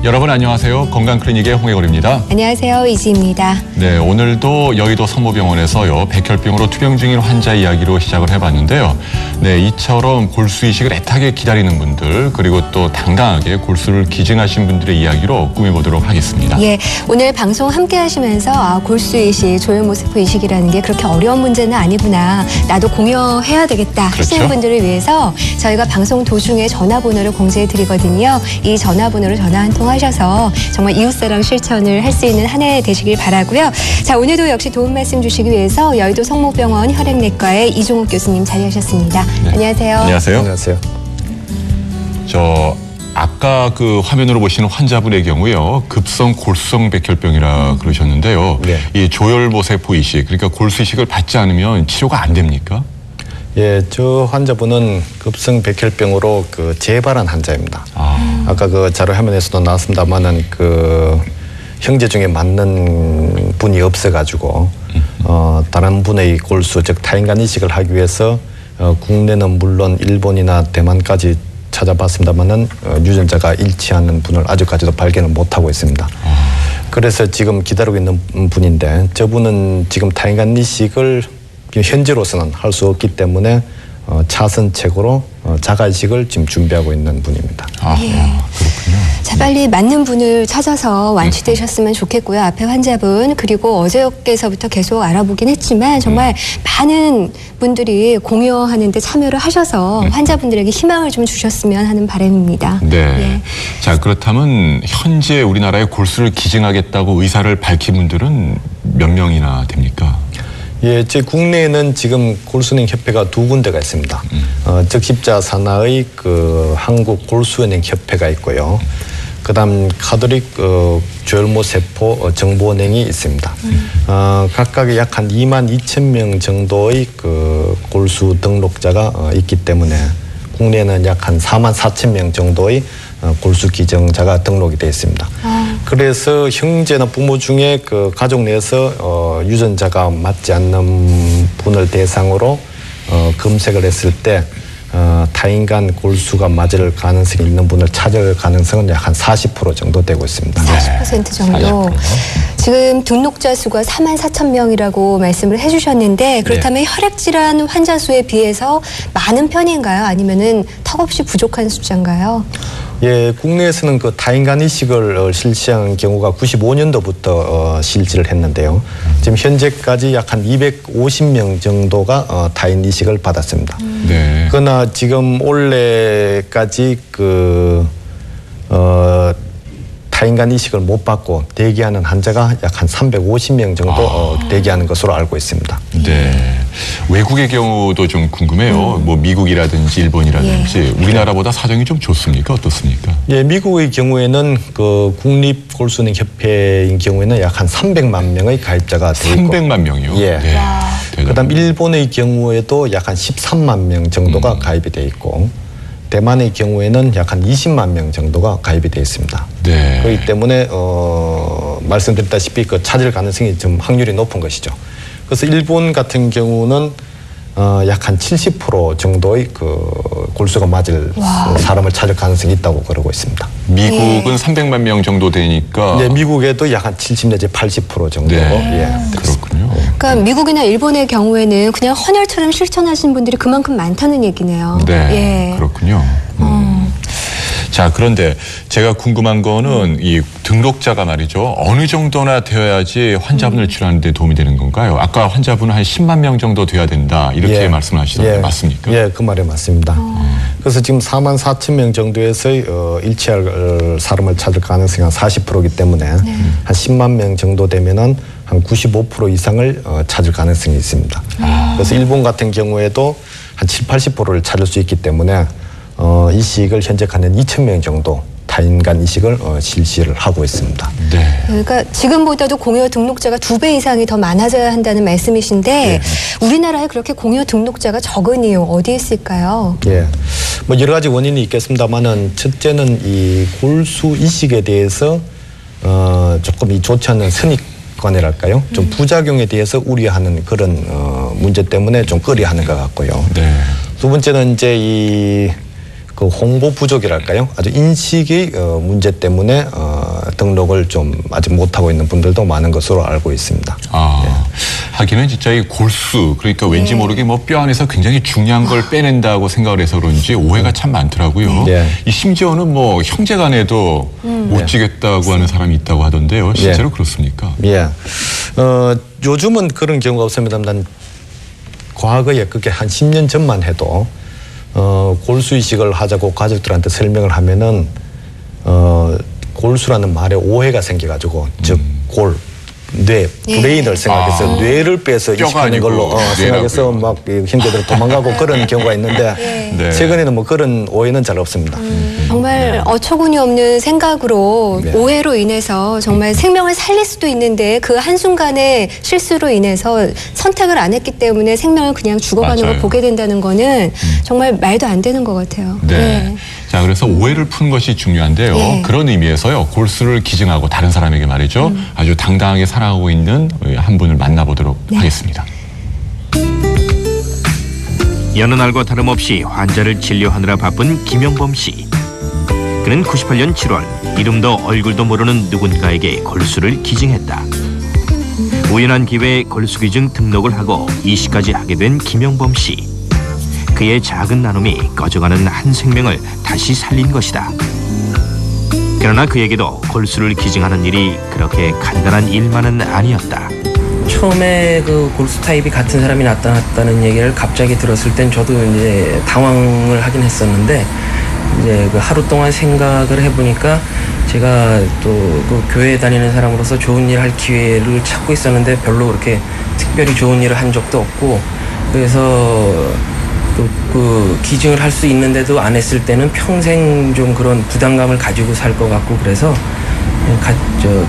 여러분 안녕하세요. 건강클리닉의 홍해걸입니다. 안녕하세요. 이지입니다. 네, 오늘도 여의도 성모병원에서요 백혈병으로 투병 중인 환자 이야기로 시작을 해봤는데요. 네, 이처럼 골수 이식을 애타게 기다리는 분들 그리고 또 당당하게 골수를 기증하신 분들의 이야기로 꾸며보도록 하겠습니다. 예, 오늘 방송 함께 하시면서 골수 이식, 조혈모세포 이식이라는 게 그렇게 어려운 문제는 아니구나. 나도 공여해야 되겠다 하시는 그렇죠? 분들을 위해서 저희가 방송 도중에 전화번호를 공지해 드리거든요. 이 전화번호로 전화 한 통 하셔서 정말 이웃사랑 실천을 할 수 있는 한 해 되시길 바라고요. 자, 오늘도 역시 도움 말씀 주시기 위해서 여의도 성모병원 혈액내과의 이종욱 교수님 자리하셨습니다. 네. 안녕하세요. 안녕하세요. 안녕하세요. 저 아까 그 화면으로 보시는 환자분의 경우요 급성 골수성 백혈병이라 그러셨는데요. 네. 이 조혈모세포 이식 그러니까 골수 이식을 받지 않으면 치료가 안 됩니까? 예, 저 환자분은 급성 백혈병으로 재발한 환자입니다. 아까 그 자료 화면에서도 나왔습니다만은 형제 중에 맞는 분이 없어가지고 다른 분의 골수 즉 타인간 이식을 하기 위해서 국내는 물론 일본이나 대만까지 찾아봤습니다만은 유전자가 일치하는 분을 아직까지도 발견을 못하고 있습니다. 그래서 지금 기다리고 있는 분인데 저분은 지금 타인간 이식을 현재로서는 할 수 없기 때문에 차선책으로 자가이식을 지금 준비하고 있는 분입니다. 예. 그렇군요. 자, 빨리 맞는 분을 찾아서 완치되셨으면 좋겠고요. 앞에 환자분 그리고 어저께서부터 계속 알아보긴 했지만 정말 많은 분들이 공여하는 데 참여를 하셔서 환자분들에게 희망을 좀 주셨으면 하는 바람입니다. 네. 예. 자, 그렇다면 현재 우리나라에 골수를 기증하겠다고 의사를 밝힌 분들은 몇 명이나 됩니까? 예, 제 국내에는 지금 골수은행 협회가 2군데가 있습니다. 적십자 산하의 한국 골수은행 협회가 있고요. 그다음 가톨릭 조혈모세포 정보은행이 있습니다. 각각에 약 한 22,000명 정도의 골수 등록자가 있기 때문에 국내에는 약 한 44,000명 정도의 골수 기증자가 등록이 되어 있습니다. 그래서 형제나 부모 중에 가족 내에서 유전자가 맞지 않는 분을 대상으로 검색을 했을 때 타인간 골수가 맞을 가능성이 있는 분을 찾을 가능성은 약 한 40% 정도 되고 있습니다. 40% 정도. 40%. 지금 등록자 수가 44,000명이라고 말씀을 해주셨는데 그렇다면 혈액질환 환자 수에 비해서 많은 편인가요? 아니면은 턱없이 부족한 숫자인가요? 예, 국내에서는 타인간 이식을 실시한 경우가 95년도부터 실시를 했는데요. 지금 현재까지 약 한 250명 정도가 타인 이식을 받았습니다. 네. 그러나 지금 올해까지 타인간 이식을 못 받고 대기하는 환자가 약 한 350명 정도 대기하는 것으로 알고 있습니다. 네. 외국의 경우도 좀 궁금해요. 뭐 미국이라든지 일본이라든지 우리나라보다 사정이 좀 좋습니까? 어떻습니까? 예, 미국의 경우에는 국립골수은행 협회인 경우에는 약 한 300만 명의 가입자가 되어 있고 300만 명이요? 예. 네. 그다음 일본의 경우에도 약 한 13만 명 정도가 가입이 되어 있고 대만의 경우에는 약 한 20만 명 정도가 가입이 되어 있습니다. 네. 그렇기 때문에 말씀드렸다시피 찾을 가능성이 좀 확률이 높은 것이죠. 그래서 일본 같은 경우는 약 한 70% 정도의 골수가 맞을 사람을 찾을 가능성이 있다고 그러고 있습니다. 미국은 300만 명 정도 되니까. 네, 미국에도 약 한 70 내지 80% 정도. 네. 예, 그렇군요. 그러니까 미국이나 일본의 경우에는 그냥 헌혈처럼 실천하시는 분들이 그만큼 많다는 얘기네요. 네. 예. 그렇군요. 자, 그런데 제가 궁금한 거는 이 등록자가 말이죠. 어느 정도나 되어야지 환자분을 치료하는 데 도움이 되는 건가요? 아까 환자분은 한 10만 명 정도 돼야 된다. 이렇게 말씀하시던데 맞습니까? 예, 그 말이 맞습니다. 그래서 지금 44,000명 정도에서의 일치할 사람을 찾을 가능성이 한 40%이기 때문에 한 10만 명 정도 되면은 한 95% 이상을 찾을 가능성이 있습니다. 그래서 일본 같은 경우에도 한 70~80%를 찾을 수 있기 때문에 이식을 현재 한 2,000명 정도 타인간 이식을 실시를 하고 있습니다. 네. 그러니까 지금보다도 공여 등록자가 2배 이상이 더 많아져야 한다는 말씀이신데 우리나라에 그렇게 공여 등록자가 적은 이유 어디에 있을까요? 예, 뭐 여러 가지 원인이 있겠습니다만은 첫째는 이 골수 이식에 대해서 조금 이 좋지 않은 선입관이랄까요? 좀 부작용에 대해서 우려하는 그런 문제 때문에 좀 꺼려하는 것 같고요. 네. 두 번째는 이제 그 홍보 부족이랄까요? 아주 인식의 문제 때문에 등록을 좀 아직 못하고 있는 분들도 많은 것으로 알고 있습니다. 하기는 진짜 이 골수, 그러니까 왠지 모르게 뭐 뼈 안에서 굉장히 중요한 걸 빼낸다고 생각을 해서 그런지 오해가 참 많더라고요. 이 심지어는 뭐 형제간에도 못 지겠다고 하는 사람이 있다고 하던데요. 실제로 그렇습니까? 요즘은 그런 경우가 없습니다만 과거에 그게 한 10년 전만 해도 골수 이식을 하자고 가족들한테 설명을 하면은 골수라는 말에 오해가 생겨가지고 즉 골, 뇌, 브레인을 생각해서 뇌를 빼서 이식하는 걸로 생각해서 막 형제들 도망가고 그런 경우가 있는데 최근에는 뭐 그런 오해는 잘 없습니다. 정말 어처구니 없는 생각으로 오해로 인해서 정말 생명을 살릴 수도 있는데 그 한순간의 실수로 인해서 선택을 안 했기 때문에 생명을 그냥 죽어가는 걸 보게 된다는 거는 정말 말도 안 되는 것 같아요. 자, 그래서 오해를 푸는 것이 중요한데요. 그런 의미에서요. 골수를 기증하고 다른 사람에게 말이죠. 아주 당당하게 살아가고 있는 한 분을 만나보도록 하겠습니다. 여느 날과 다름없이 환자를 진료하느라 바쁜 김영범 씨. 그는 98년 7월 이름도 얼굴도 모르는 누군가에게 골수를 기증했다. 우연한 기회에 골수 기증 등록을 하고 이식까지 하게 된 김영범 씨. 그의 작은 나눔이 꺼져가는 한 생명을 다시 살린 것이다. 그러나 그에게도 골수를 기증하는 일이 그렇게 간단한 일만은 아니었다. 처음에 그 골수 타입이 같은 사람이 나타났다는 얘기를 갑자기 들었을 땐 저도 이제 당황을 하긴 했었는데 이제 그 하루 동안 생각을 해보니까 제가 또 그 교회에 다니는 사람으로서 좋은 일 할 기회를 찾고 있었는데 별로 그렇게 특별히 좋은 일을 한 적도 없고 그래서 또 그 기증을 할 수 있는데도 안 했을 때는 평생 좀 그런 부담감을 가지고 살 것 같고 그래서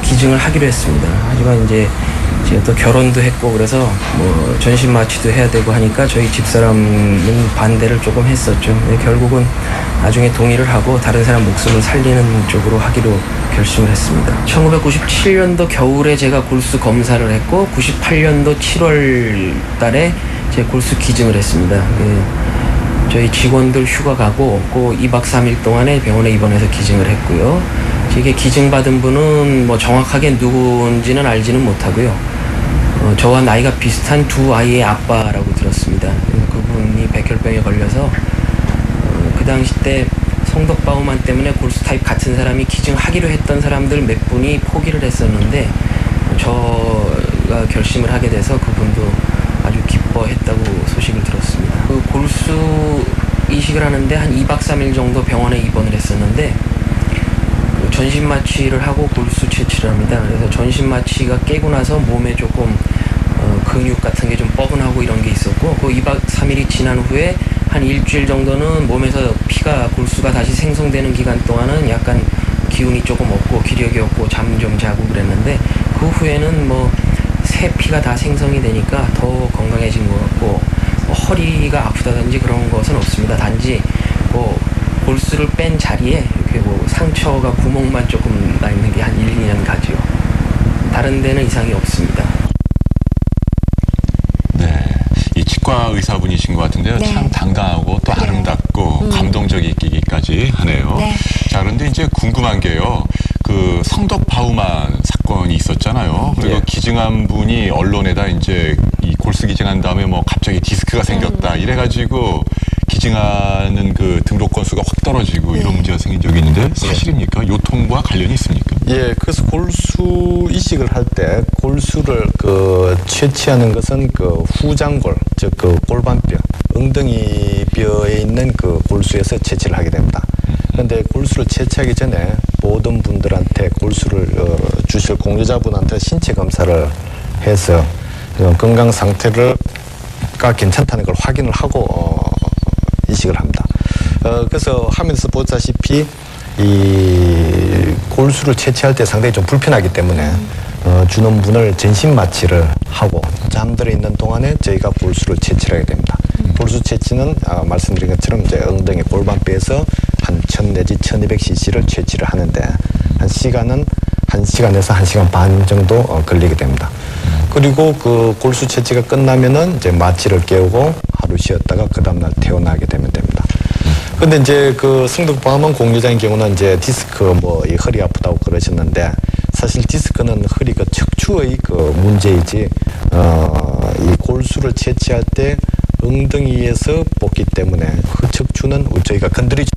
기증을 하기로 했습니다. 하지만 이제 제가 또 결혼도 했고 그래서 뭐 전신 마취도 해야 되고 하니까 저희 집사람은 반대를 조금 했었죠. 결국은 나중에 동의를 하고 다른 사람 목숨을 살리는 쪽으로 하기로 결심을 했습니다. 1997년도 겨울에 제가 골수 검사를 했고 98년도 7월 달에 제 골수 기증을 했습니다. 저희 직원들 휴가 가고 그 2박 3일 동안에 병원에 입원해서 기증을 했고요. 이게 기증받은 분은 뭐 정확하게 누군지는 알지는 못하고요. 저와 나이가 비슷한 두 아이의 아빠라고 들었습니다. 그분이 백혈병에 걸려서 그 당시 때 성덕바우만 때문에 골수 타입 같은 사람이 기증하기로 했던 사람들 몇 분이 포기를 했었는데 저가 결심을 하게 돼서 그분도 아주 기뻐했다고 소식을 들었습니다. 그 골수 이식을 하는데 한 2박 3일 정도 병원에 입원을 했었는데 전신 마취를 하고 골수 채취를 합니다. 그래서 전신 마취가 깨고 나서 몸에 조금 근육 같은 게 좀 뻐근하고 이런 게 있었고 그 2박 3일이 지난 후에 한 일주일 정도는 몸에서 골수가 다시 생성되는 기간 동안은 약간 기운이 조금 없고 기력이 없고 잠 좀 자고 그랬는데 그 후에는 뭐 새 피가 다 생성이 되니까 더 건강해진 것 같고 허리가 아프다든지 그런 것은 없습니다. 단지 골수를 뺀 자리에 이렇게 상처가 구멍만 조금 나 있는 게 한 1, 2년 가죠. 다른 데는 이상이 없습니다. 이 치과 의사분이신 것 같은데요. 참 당당하고 또 아름답고 감동적이기까지 하네요. 자, 그런데 이제 궁금한 게요. 그 성덕바우만 사건이 있었잖아요. 그리고 기증한 분이 언론에다 이제 이 골수 기증한 다음에 뭐 갑자기 디스크가 생겼다 이래가지고 기증하는 그 등록 건수가 확 떨어지고 이런 문제가 생긴 적이 있는데 사실입니까? 요통과 관련이 있습니까? 그래서 골수 이식을 할 때 골수를 채취하는 것은 후장골, 즉 골반뼈, 엉덩이 뼈에 있는 골수에서 채취를 하게 됩니다. 그런데 골수를 채취하기 전에 모든 분들한테 골수를 주실 공여자분한테 신체 검사를 해서 건강 상태가 괜찮다는 걸 확인을 하고 이식을 합니다. 그래서 화면에서 보다시피 이 골수를 채취할 때 상당히 좀 불편하기 때문에 주는 분을 전신 마취를 하고 잠들어 있는 동안에 저희가 골수를 채취를 하게 됩니다. 골수 채취는 말씀드린 것처럼 이제 엉덩이 골반뼈에서 한 1000 내지 1200cc를 채취를 하는데 한 시간은 1시간에서 1시간 반 정도 걸리게 됩니다. 그리고 그 골수 채취가 끝나면은 이제 마취를 깨우고 하루 쉬었다가 그 다음날 퇴원하게 되면 됩니다. 근데 이제 그 성덕방암원 공유자인 경우는 이제 디스크 뭐 이 허리 아프다고 그러셨는데 사실 디스크는 허리 그 척추의 그 문제이지 이 골수를 채취할 때 엉덩이에서 뽑기 때문에 그 척추는 저희가 건드리지